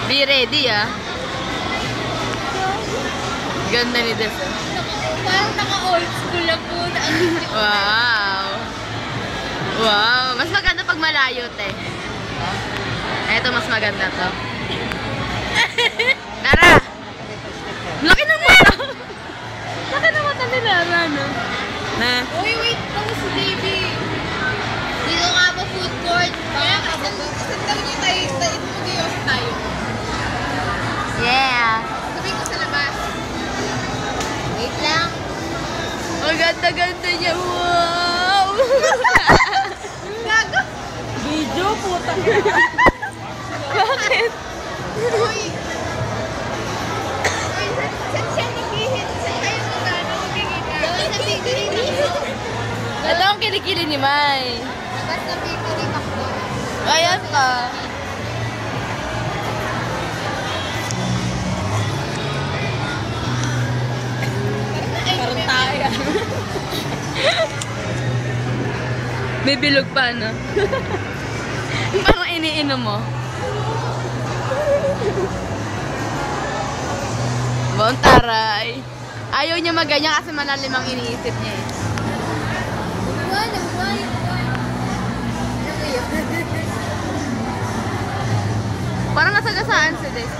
Be ready, ah. Ganda ni Des. Parang naka-old school na po. Wow. Wow. Mas maganda pag malayo, te. Eto, mas maganda to. Tara! Laki ng mata! Laki ng mata ni Lara, no? Na? Uy, wait lang si JB. Dito nga po food court. Kaya kasan daw niyo tayo. Yeah! Sabi ko sa labas. Wait lang. Ang ganda-ganda niya. Wow! Gago. Video, puta. Bakit? Uy. Saan siya nag-hit? Saan kayo magkikita? Doon sa bibili ni Ito ang kilikili ni Mai. Labas na bibili ako. Ayan ka. Parang tayo. May bilog pa, no? Parang iniinom mo. Buong taray. Ayaw niya maganyan kasi malalim ang iniisip niya eh. Parang nasagasaan si Des.